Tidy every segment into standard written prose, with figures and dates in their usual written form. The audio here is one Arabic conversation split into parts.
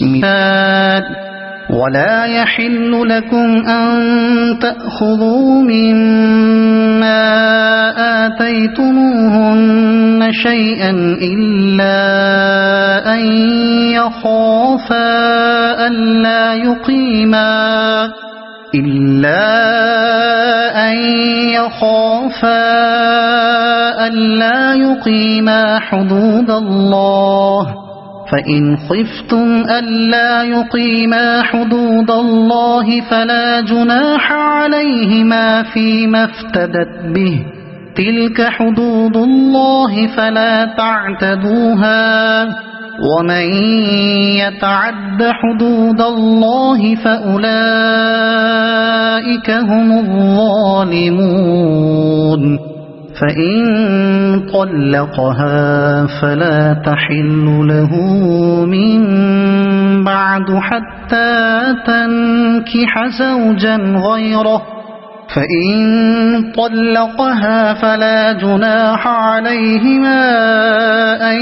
بسم الله ولا يحل لكم أن تأخذوا مما آتيتموهن شيئا إلا أن يخافا ألا يقيما حدود الله فإن خفتم ألا يقيما حدود الله فلا جناح عليهما فيما افتدت به تلك حدود الله فلا تعتدوها ومن يتعد حدود الله فأولئك هم الظالمون فإن طلقها فلا تحل له من بعد حتى تنكح زوجا غيره فإن طلقها فلا جناح عليهما أن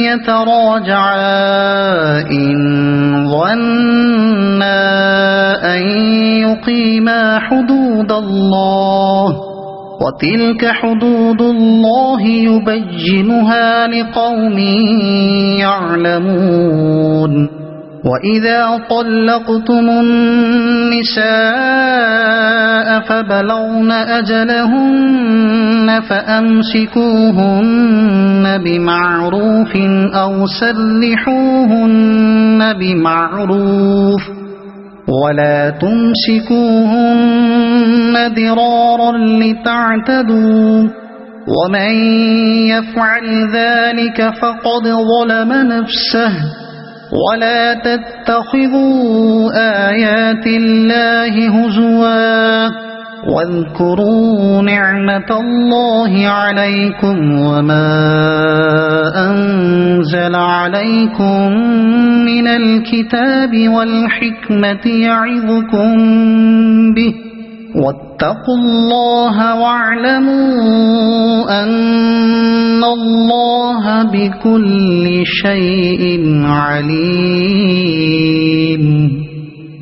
يتراجعا إن ظنا أن يقيما حدود الله وتلك حدود الله يبينها لقوم يعلمون وإذا طلقتم النساء فبلغن أجلهن فأمسكوهن بمعروف أو سرحوهن بمعروف ولا تمسكوهن ضرارا لتعتدوا ومن يفعل ذلك فقد ظلم نفسه ولا تتخذوا آيات الله هزوا واذكروا نعمة الله عليكم وما أنزل عليكم من الكتاب والحكمة يعظكم به واتقوا الله واعلموا أن الله بكل شيء عليم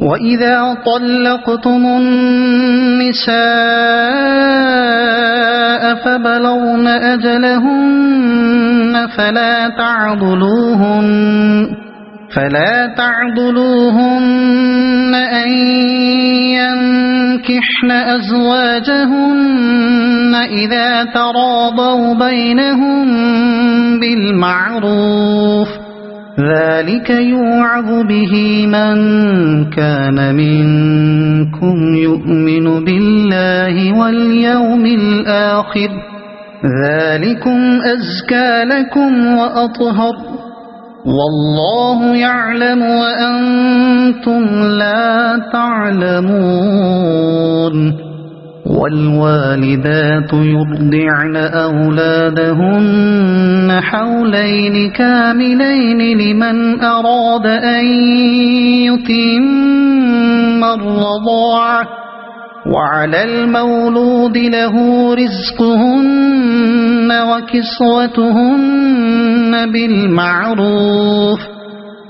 وإذا طلقتم النساء فبلغن أجلهن فلا تعضلوهن أن ينكحن أزواجهن إذا تراضوا بينهم بالمعروف ذلك يوعظ به من كان منكم يؤمن بالله واليوم الآخر ذلكم أزكى لكم وأطهر والله يعلم وأنتم لا تعلمون والوالدات يرضعن أولادهن حولين كاملين لمن أراد أن يتم الرضاعة وعلى المولود له رزقهن وكسوتهن بالمعروف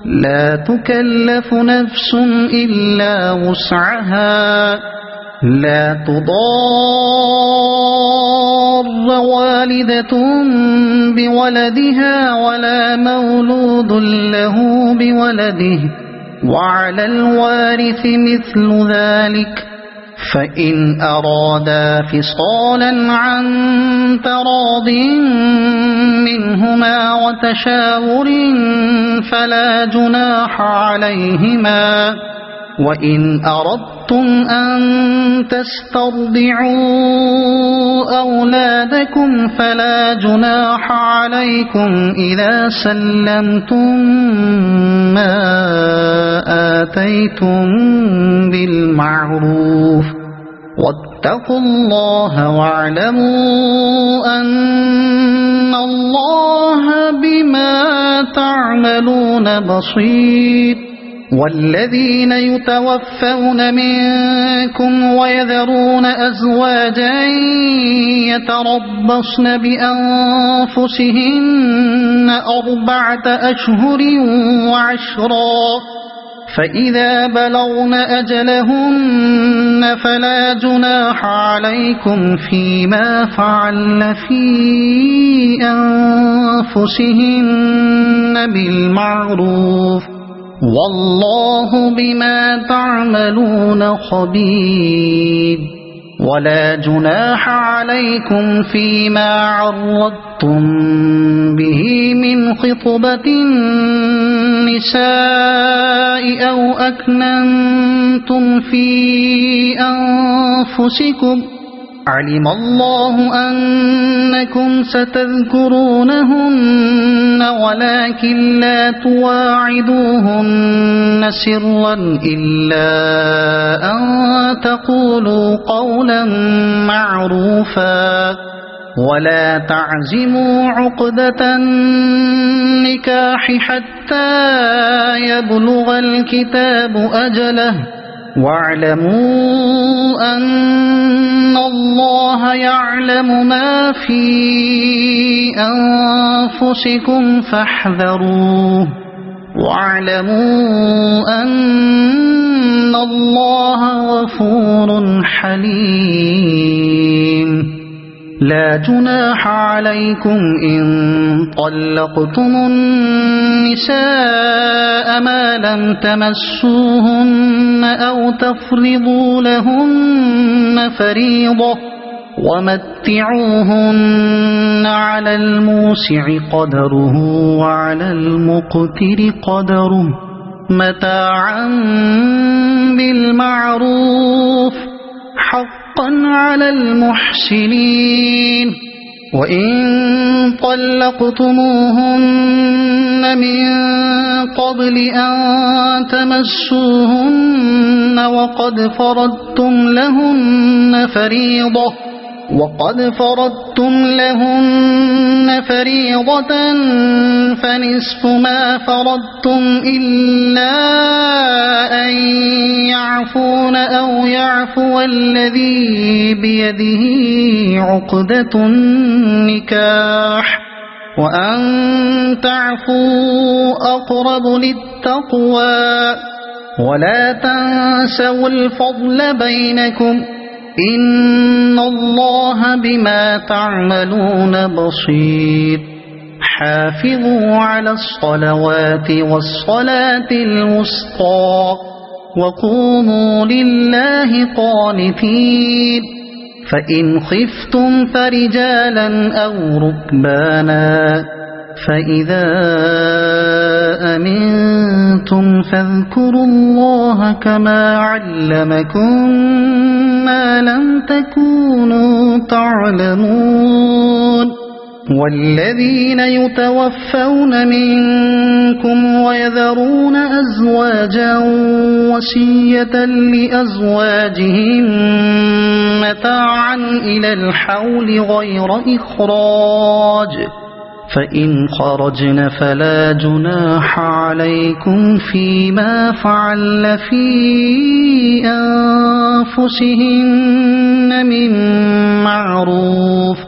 لا تكلف نفس إلا وسعها لا تضار والدة بولدها ولا مولود له بولده وعلى الوارث مثل ذلك فإن أرادا فصالا عن تراض منهما وتشاور فلا جناح عليهما وإن أردتم أن تسترضعوا أولادكم فلا جناح عليكم إذا سلمتم ما آتيتم بالمعروف واتقوا الله واعلموا أن الله بما تعملون بصير والذين يتوفون منكم ويذرون أزواجا يتربصن بأنفسهن 4 أشهر وعشرا فإذا بلغن أجلهن فلا جناح عليكم فيما فعلن في أنفسهن بالمعروف والله بما تعملون خبير ولا جناح عليكم فيما عرضتم به من خطبة النساء أو أكننتم في أنفسكم علم الله أنكم ستذكرونهن ولكن لا تواعدوهن سرا إلا أن تقولوا قولا معروفا ولا تعزموا عقدة النكاح حتى يبلغ الكتاب أجله واعلموا أن الله يعلم ما في أنفسكم فاحذروه واعلموا أن الله غفور حليم لا جناح عليكم إن طلقتم النساء ما لم تمسوهن أو تفرضوا لهن فريضة ومتعوهن على الموسع قدره وعلى المقتر قدره متاعا بالمعروف حقا على المحسنين وإن طلقتموهن من قبل أن تمسوهن وقد فرضتم لهن فريضة فنصف ما فرضتم إلا أن يعفون أو يعفو الذي بيده عقدة النكاح وأن تعفوا أقرب للتقوى ولا تنسوا الفضل بينكم إن الله بما تعملون بصير حافظوا على الصلوات والصلاة الوسطى وقوموا لله قانتين فإن خفتم فرجالا أو ركبانا فإذا أمنتم فاذكروا الله كما علمكم ما لم تكونوا تعلمون والذين يتوفون منكم ويذرون أزواجا وصية لأزواجهم متاعا إلى الحول غير إخراج فإن خرجن فلا جناح عليكم فيما فعل في أنفسهن من معروف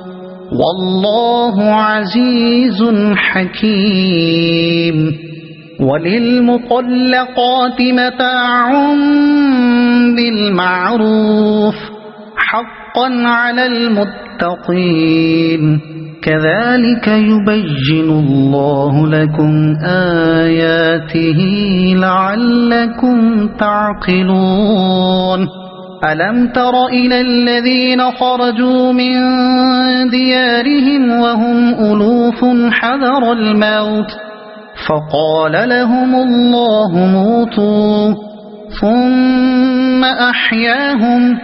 والله عزيز حكيم وللمطلقات متاع بالمعروف حقا على المتقين كذلك يبين الله لكم آياته لعلكم تعقلون ألم تر إلى الذين خرجوا من ديارهم وهم ألوف حذر الموت فقال لهم الله موتوا ثم أحياهم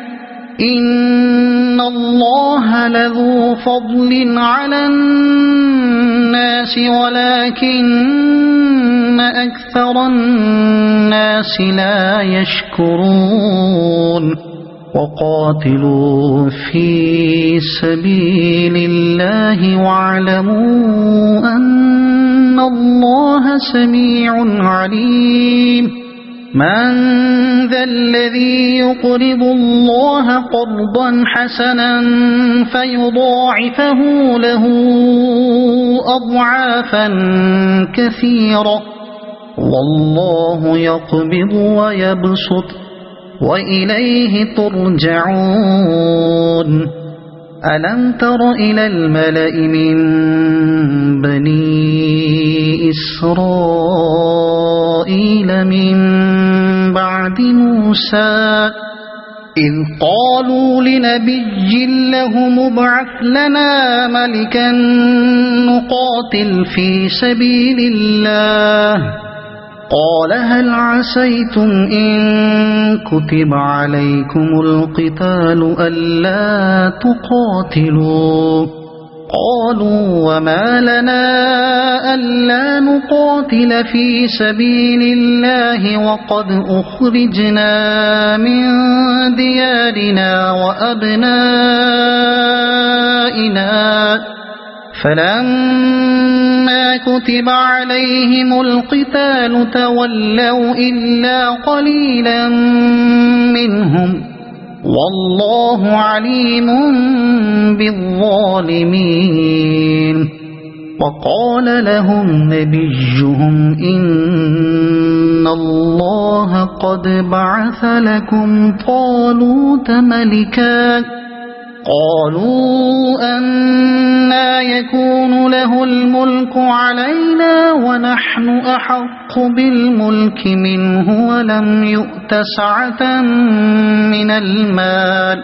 إن الله لذو فضل على الناس ولكن أكثر الناس لا يشكرون وقاتلوا في سبيل الله واعلموا أن الله سميع عليم من ذا الذي يقرض الله قرضا حسنا فيضاعفه له أضعافا كثيرة والله يقبض ويبسط وإليه ترجعون ألم تر إلى الملأ من بني إسرائيل من بعد موسى إذ قالوا لنبي له مبعث لنا ملكا نقاتل في سبيل الله قال هل عسيتم إن كتب عليكم القتال ألا تقاتلوا قالوا وما لنا ألا نقاتل في سبيل الله وقد أخرجنا من ديارنا وأبنائنا فلما كتب عليهم القتال تولوا إلا قليلا منهم والله عليم بالظالمين وقال لهم نبيهم إن الله قد بعث لكم طالوت ملكا قالوا أنى يكون له الملك علينا ونحن أحق بالملك منه ولم يؤت سعة من المال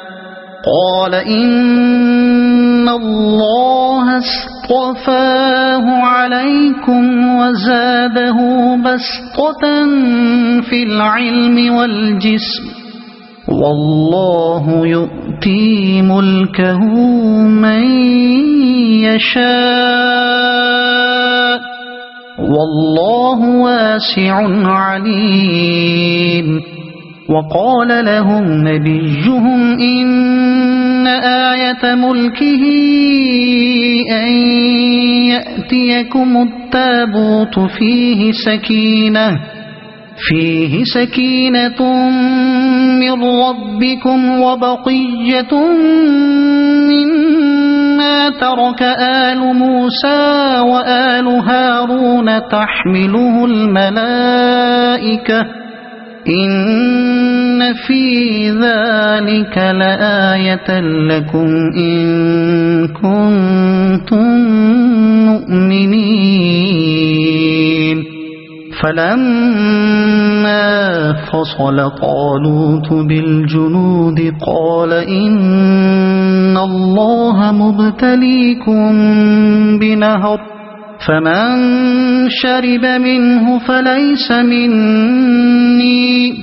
قال إن الله اصطفاه عليكم وزاده بسطة في العلم والجسم والله يؤتي ملكه من يشاء والله واسع عليم وقال لهم نبيهم إن آية ملكه أن يأتيكم التابوت فيه سكينة من ربكم وبقية مما ترك آل موسى وآل هارون تحمله الملائكة إن في ذلك لآية لكم إن كنتم مؤمنين فلما فصل طالوت بالجنود قال إن الله مبتليكم بنهر فمن شرب منه فليس مني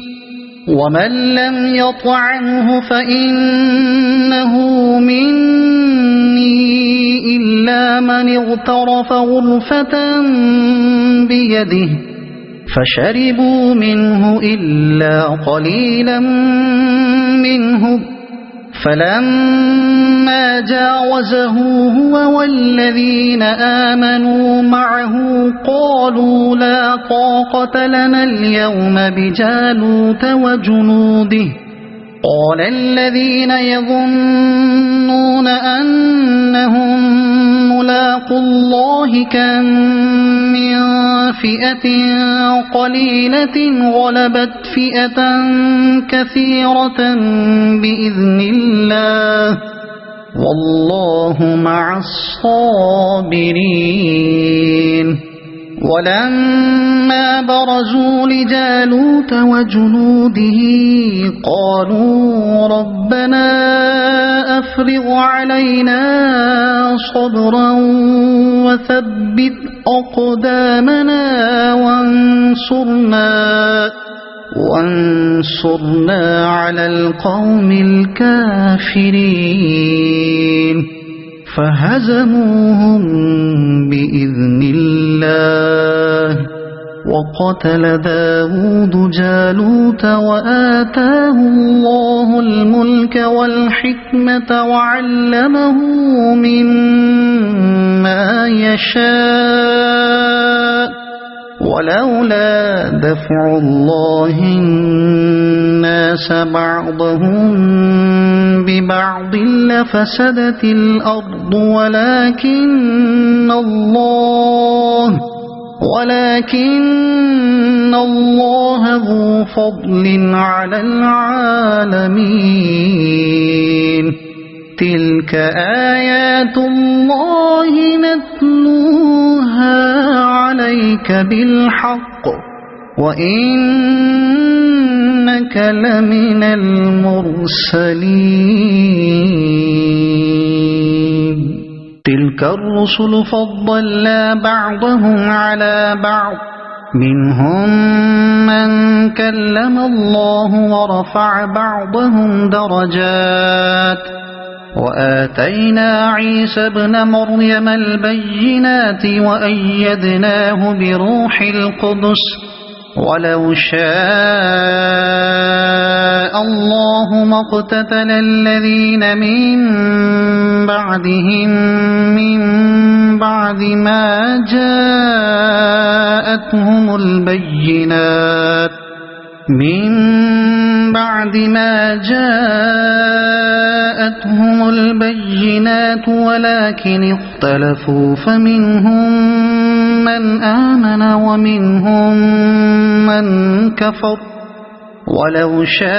ومن لم يطعمه فإنه مني إلا من اغترف غرفة بيده فشربوا منه إلا قليلا منهم فلما جاوزه هو والذين آمنوا معه قالوا لا طاقة لنا اليوم بجالوت وجنوده قال الذين يظنون أنهم ملاقو الله كم من فئة قليلة غلبت فئة كثيرة بإذن الله والله مع الصابرين ولما برزوا لجالوت وجنوده قالوا ربنا أفرغ علينا صبرا وثبت أقدامنا وانصرنا على القوم الكافرين فهزموهم بإذن الله وقتل داود جالوت وآتاه الله الملك والحكمة وعلمه مما يشاء ولولا دفع الله الناس بعضهم ببعض لفسدت الأرض ولكن الله ذو فضل على العالمين تلك آيات الله نتلوها عليك بالحق وإنك لمن المرسلين تلك الرسل فضلنا بعضهم على بعض منهم من كلم الله ورفع بعضهم درجات وآتينا عيسى ابن مريم البينات وأيدناه بروح القدس ولو شاء الله ما اقتتل الذين من بعدهم من بعد ما جاءتهم البينات ولكن اختلفوا فمنهم من آمن ومنهم من كفر ولو شاء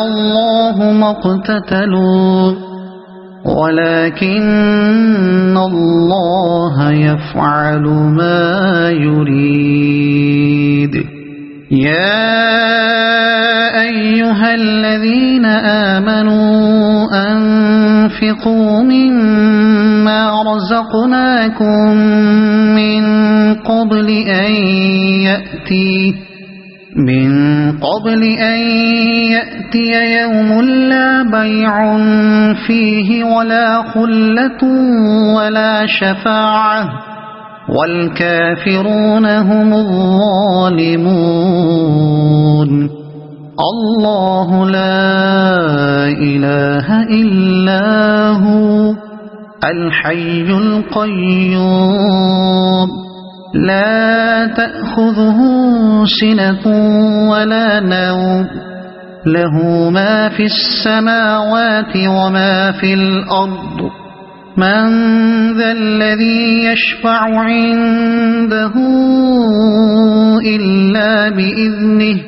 الله ما اقتتلوا ولكن الله يفعل ما يريد يا أيها الذين آمنوا أنفقوا مما رزقناكم من قبل أن يأتي يوم لا بيع فيه ولا خلة ولا شفاعة والكافرون هم الظالمون الله لا إله إلا هو الحي القيوم لا تأخذه سنة ولا نوم له ما في السماوات وما في الأرض من ذا الذي يشفع عنده إلا بإذنه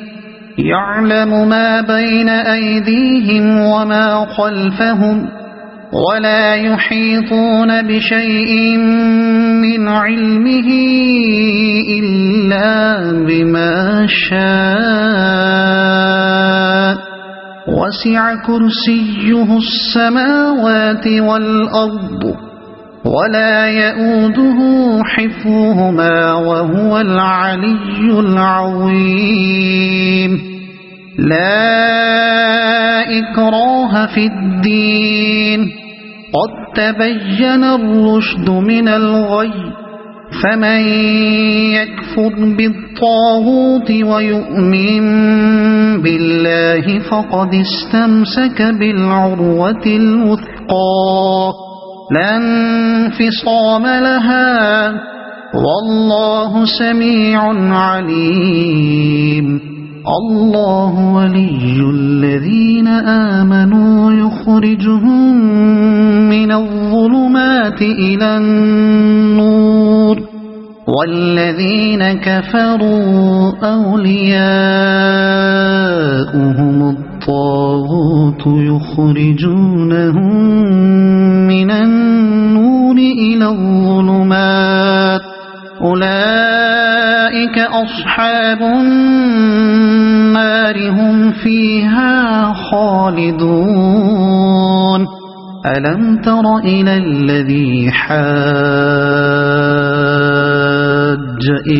يعلم ما بين أيديهم وما خلفهم ولا يحيطون بشيء من علمه إلا بما شاء وسع كرسيه السماوات والأرض ولا يؤوده حفظهما وهو العلي العظيم لا إكراه في الدين قد تبين الرشد من الغي فمن يكفر بالطاغوت ويؤمن بالله فقد استمسك بالعروة الوثقى لا انفصام لها والله سميع عليم الله ولي الذين آمنوا يخرجهم من الظلمات إلى النور والذين كفروا أولياؤهم الطاغوت يخرجونهم من النور إلى الظلمات أولئك أصحاب النار هم فيها خالدون ألم تر إلى الذي حاج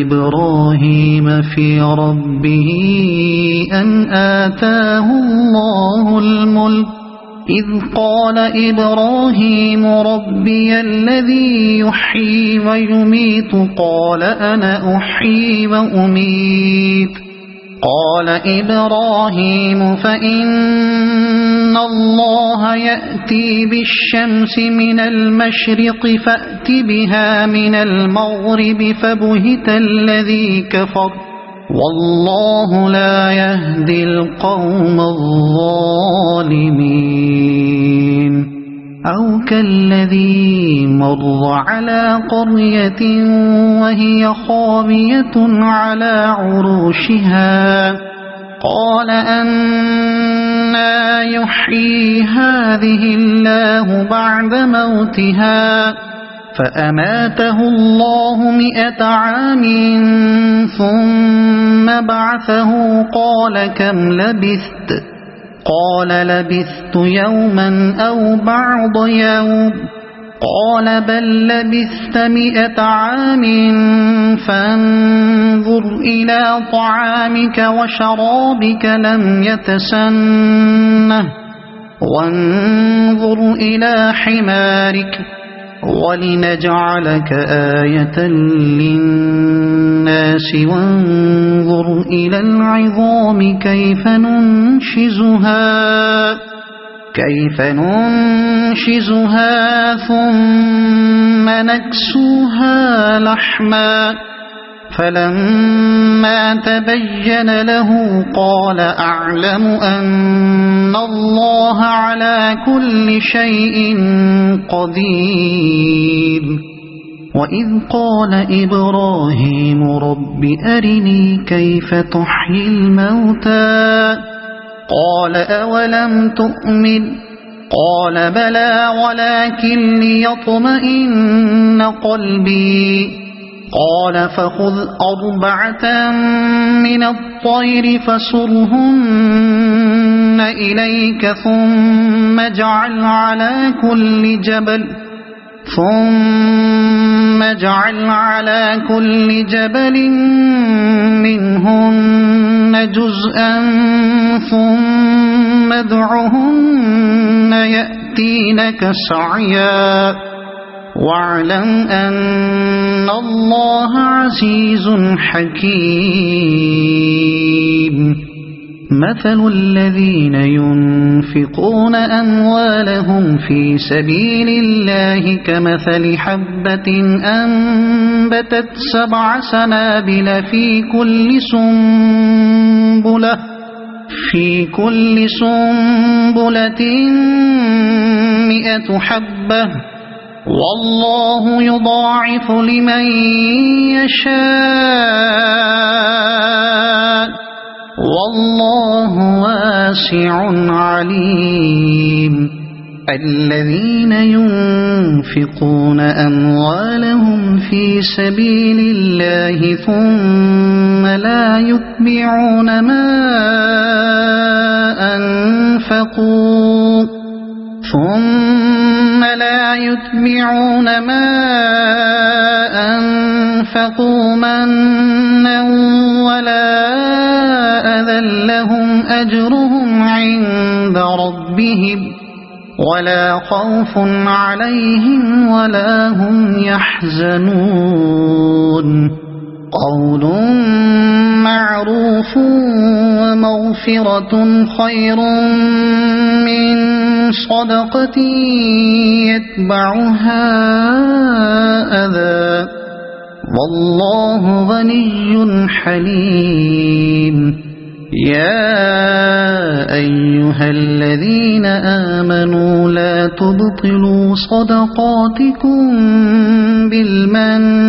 إبراهيم في ربه أن آتاه الله الملك إذ قال إبراهيم ربي الذي يحيي ويميت قال أنا أحيي وأميت قال إبراهيم فإن الله يأتي بالشمس من المشرق فأت بها من المغرب فبهت الذي كفر والله لا يهدي القوم الظالمين أو كالذي مر على قرية وهي خاوية على عروشها قال أنى يحيي هذه الله بعد موتها فأماته الله 100 عام ثم بعثه قال كم لبثت قال لبثت يوما أو بعض يوم قال بل لبثت 100 عام فانظر إلى طعامك وشرابك لم يتسنه وانظر إلى حمارك ولنجعلك آية للناس وانظر إلى العظام كيف ننشزها ثم نكسوها لحما فلما تبين له قال أعلم أن الله على كل شيء قدير وإذ قال إبراهيم رب أرني كيف تحيي الموتى قال أولم تؤمن قال بلى ولكن ليطمئن قلبي قال فخذ 4 من الطير فصرهن إليك ثم اجعل على كل جبل منهن جزءا ثم ادعهن يأتينك سعيا واعلم أن الله عزيز حكيم مثل الذين ينفقون أموالهم في سبيل الله كمثل حبة أنبتت 7 سنابل في كل سنبلة 100 حبة والله يضاعف لمن يشاء والله واسع عليم الذين ينفقون أموالهم في سبيل الله ثم لا يتبعون ما أنفقوا منا ولا أذى لهم أجرهم عند ربهم ولا خوف عليهم ولا هم يحزنون قول معروف ومغفرة خير من صدقة يتبعها أذى والله غني حليم يا أيها الذين آمنوا لا تبطلوا صدقاتكم بالمن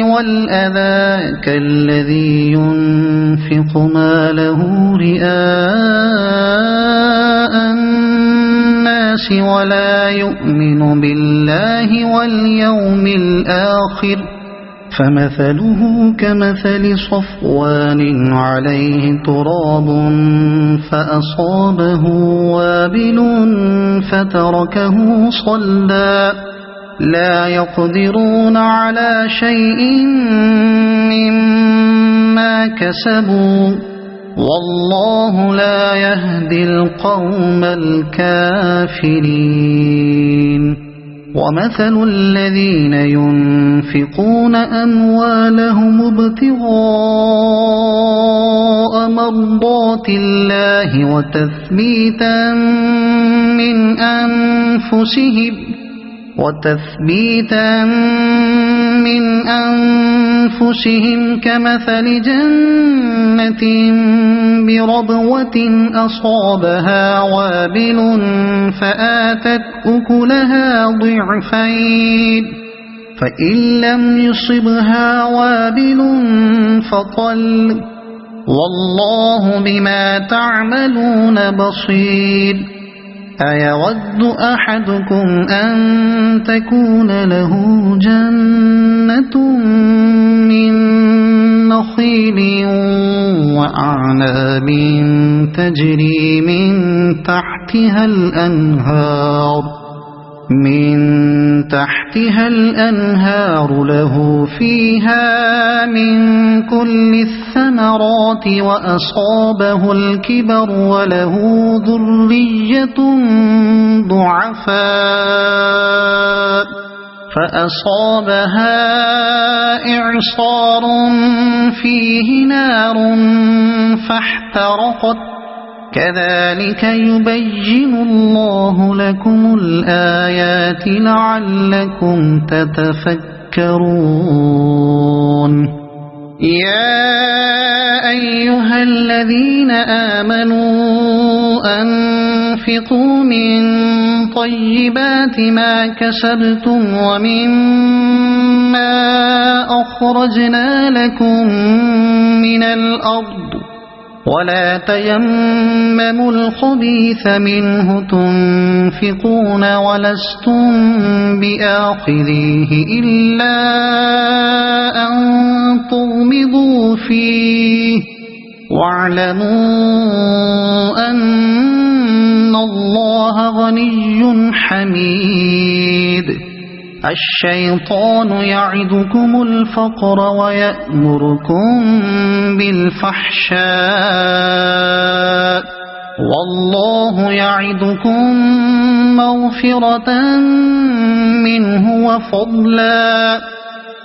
والأذى كالذي ينفق ماله رئاء الناس ولا يؤمن بالله واليوم الآخر فمثله كمثل صفوان عليه تراب فأصابه وابل فتركه صلدا لا يقدرون على شيء مما كسبوا والله لا يهدي القوم الكافرين ومثل الذين ينفقون أموالهم ابتغاء مرضات الله وتثبيتا من أنفسهم كمثل جنة بربوة أصابها وابل فآتت أكلها ضعفين فإن لم يصبها وابل فطل والله بما تعملون بصير أيود أحدكم أن تكون له جنة من نخيل وأعناب تجري من تحتها الأنهار له فيها من كل الثمرات وأصابه الكبر وله ذرية ضعفاء فأصابها إعصار فيه نار فاحترقت كذلك يبين الله لكم الآيات لعلكم تتفكرون يا أيها الذين آمنوا أنفقوا من طيبات ما كسبتم ومما أخرجنا لكم من الأرض ولا تيمموا الخبيث منه تنفقون ولستم بآخذيه إلا أن تغمضوا فيه واعلموا أن الله غني حميد الشيطان يعدكم الفقر ويأمركم بالفحشاء والله يعدكم مغفرة منه وفضلا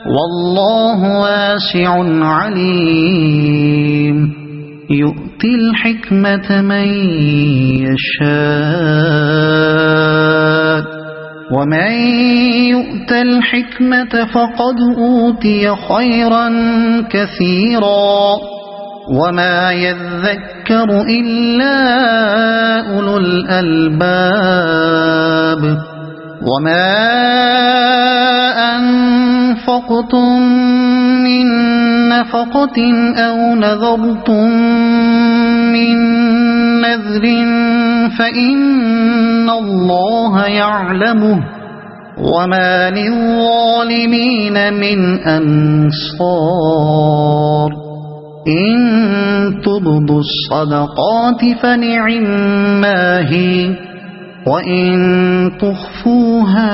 والله واسع عليم يؤتي الحكمة من يشاء ومن يؤت الحكمة فقد أوتي خيرا كثيرا وما يذكر إلا أولو الألباب وما أنفقتم من نفقة أو نذرتم من نذر فإن الله يعلمه وما للظالمين من أنصار إن تبدوا الصدقات فنعما هي وإن تخفوها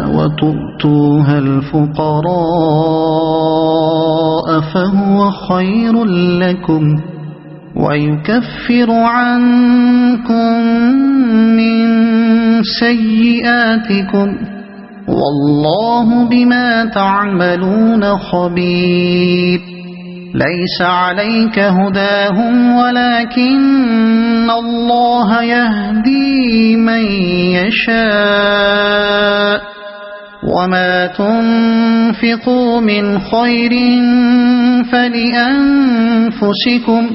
وتؤتوها الفقراء فهو خير لكم ويكفر عنكم من سيئاتكم والله بما تعملون خبير ليس عليك هداهم ولكن الله يهدي من يشاء وما تنفقوا من خير فلأنفسكم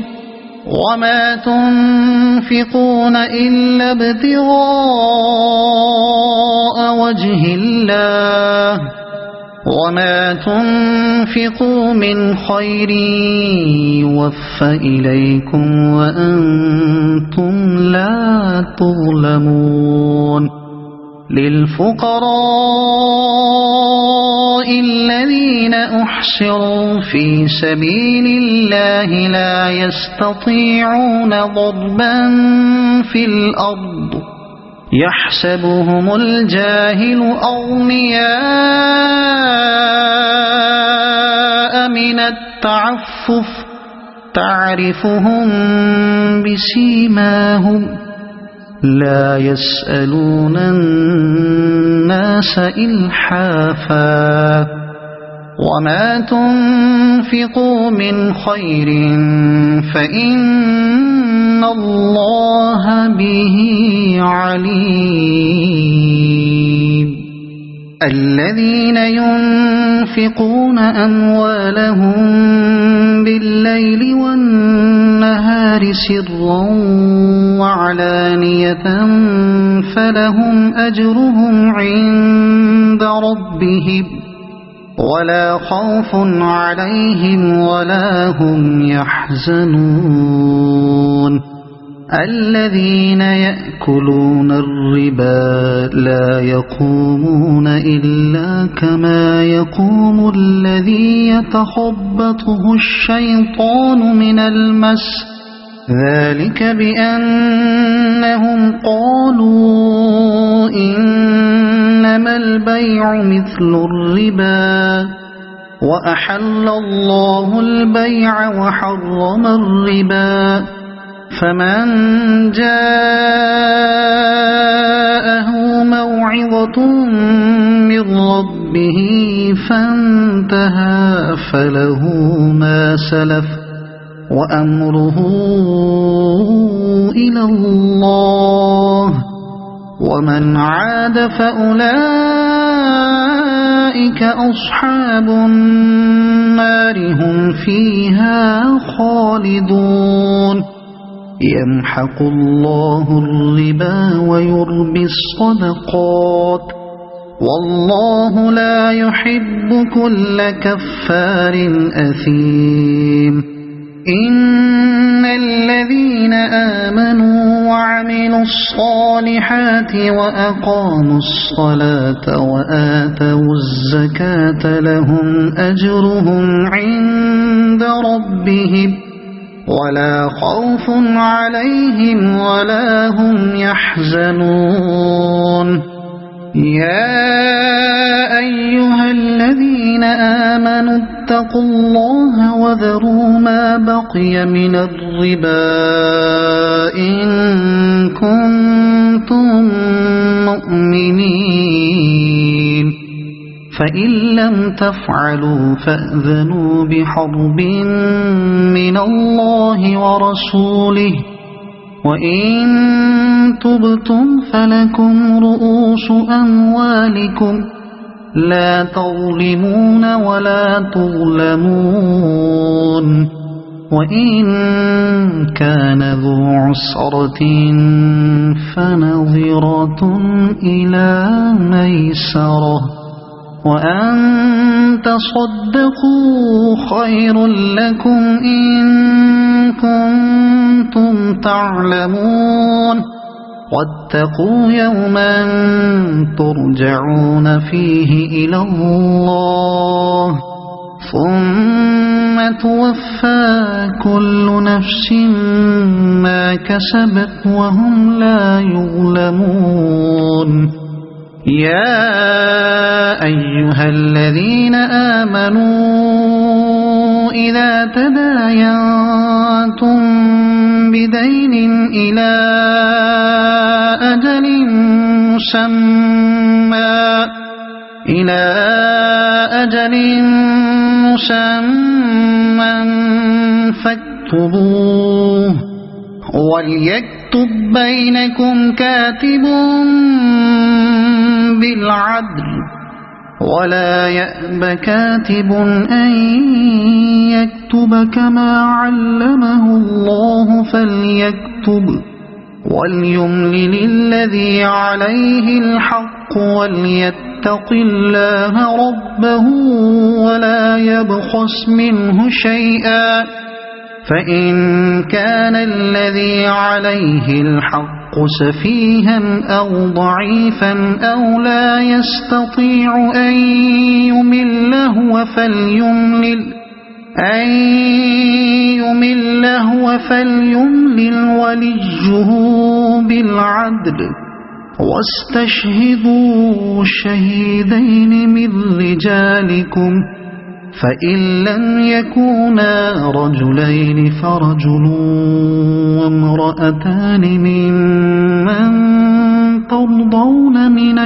وما تنفقون إلا ابتغاء وجه الله وما تنفقوا من خير يوفى إليكم وأنتم لا تظلمون للفقراء الذين أحصروا في سبيل الله لا يستطيعون ضربا في الأرض يحسبهم الجاهل أغنياء من التعفف تعرفهم بسيماهم لا يسألون الناس إلحافا وما تنفقوا من خير فإن الله به عليم الذين ينفقون أموالهم بالليل والنهار سرا وعلانية فلهم أجرهم عند ربهم ولا خوف عليهم ولا هم يحزنون الذين يأكلون الربا لا يقومون إلا كما يقوم الذي يتخبطه الشيطان من المس ذلك بأنهم قالوا إنما البيع مثل الربا وأحل الله البيع وحرم الربا فمن جاءه موعظة من ربه فانتهى فله ما سلف وأمره إلى الله ومن عاد فأولئك أصحاب النار هم فيها خالدون يمحق الله الربا ويربي الصدقات والله لا يحب كل كفار أثيم إن الذين آمنوا وعملوا الصالحات وأقاموا الصلاة وآتوا الزكاة لهم أجرهم عند ربهم ولا خوف عليهم ولا هم يحزنون يا أيها الذين آمنوا اتقوا الله وذروا ما بقي من الربا إن كنتم مؤمنين فإن لم تفعلوا فأذنوا بحرب من الله ورسوله وإن تبتم فلكم رؤوس أموالكم لا تظلمون ولا تظلمون وإن كان ذو عسرة فنظرة إلى ميسرة وأن تصدقوا خير لكم إن كنتم تعلمون واتقوا يوما ترجعون فيه إلى الله ثم توفى كل نفس ما كسبت وهم لا يظلمون يا أيها الذين آمنوا إذا تداينتم بدين إلى أجل مسمى فاكتبوه وليكتب بينكم كاتب بالعدل ولا يأب كاتب أن يكتب كما علمه الله فليكتب وليملل الذي عليه الحق وليتق الله ربه ولا يبخس منه شيئا فإن كان الذي عليه الحق سفيها أو ضعيفا أو لا يستطيع أن يمل هو فليملل وليه بالعدل واستشهدوا شهيدين من رجالكم فإن لم يكونا رجلين فرجل وامرأتان ممن ترضون من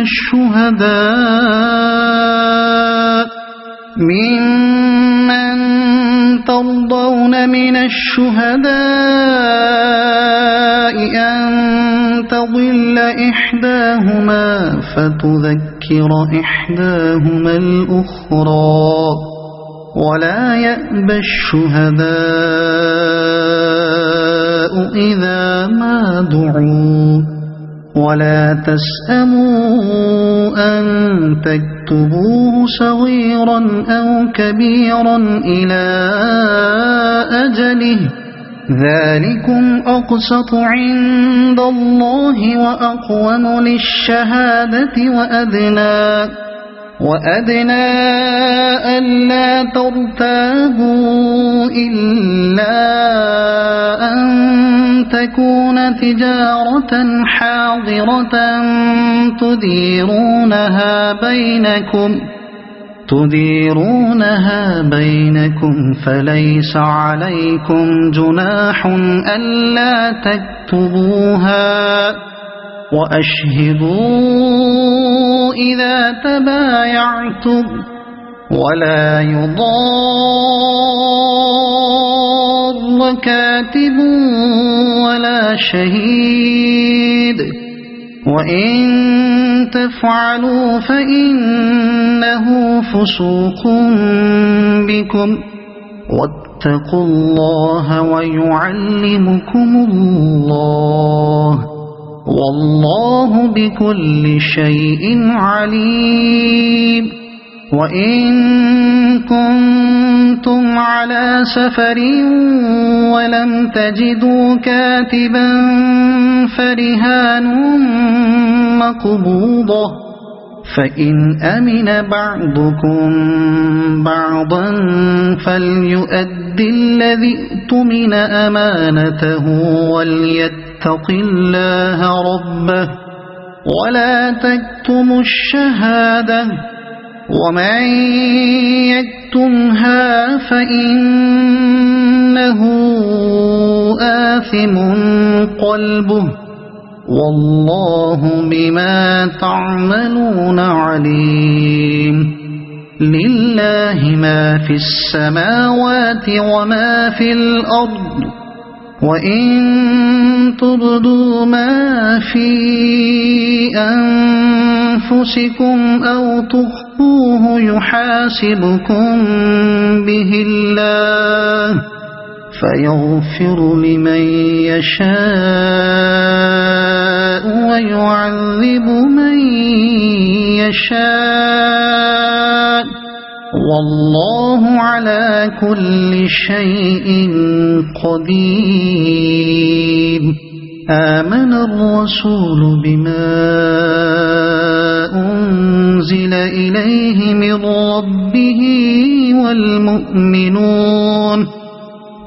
ترضون من الشهداء أن تضل إحداهما فتذكر إحداهما الأخرى ولا يأبى الشهداء إذا ما دعوا ولا تسأموا أن تكتبوه صغيرا أو كبيرا إلى أجله ذلكم أقسط عند الله وأقوم للشهادة وأدنى ألا ترتابوا إلا أن تكون تجارة حاضرة تديرونها بينكم فليس عليكم جناح ألا تكتبوها وأشهدوا إذا تبايعتم ولا يضار كاتب ولا شهيد وإن تفعلوا فإنه فسوق بكم واتقوا الله ويعلمكم الله والله بكل شيء عليم وإن كنتم على سفر ولم تجدوا كاتبا فرهان مقبوضة فإن أمن بعضكم بعضا فليؤد الذي اؤتمن أمانته وليتق الله ربه ولا تكتموا الشهادة ومن يكتمها فإنه آثم قلبه والله بما تعملون عليم لله ما في السماوات وما في الأرض وإن تبدوا ما في أنفسكم أو تخفوه يحاسبكم به الله فيغفر لمن يشاء ويعذب من يشاء والله على كل شيء قدير آمن الرسول بما أنزل إليه من ربه والمؤمنون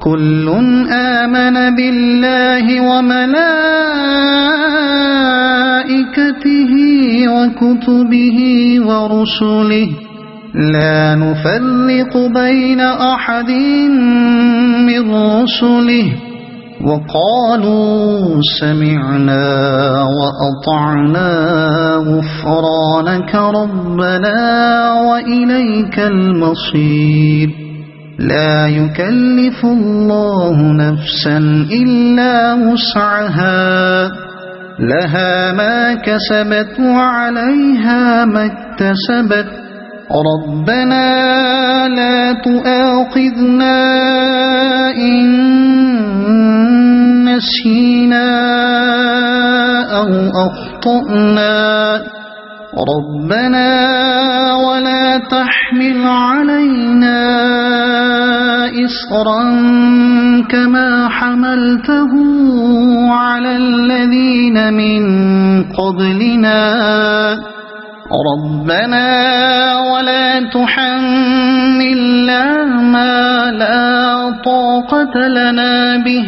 كل آمن بالله وملائكته وكتبه ورسله لا نفرق بين أحد من رسله وقالوا سمعنا وأطعنا غفرانك ربنا وإليك المصير لا يكلف الله نفسا إلا وسعها لها ما كسبت وعليها ما اكتسبت ربنا لا تؤاخذنا إن نسينا أو أخطأنا ربنا ولا تحمل علينا إصرا كما حملته على الذين من قبلنا ربنا ولا تحملنا ما لا طاقة لنا به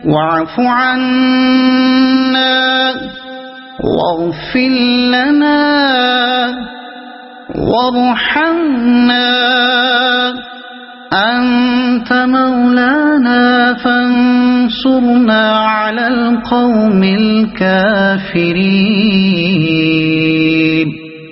واعف عنا واغفر لنا وارحمنا أنت مولانا فانصرنا على القوم الكافرين.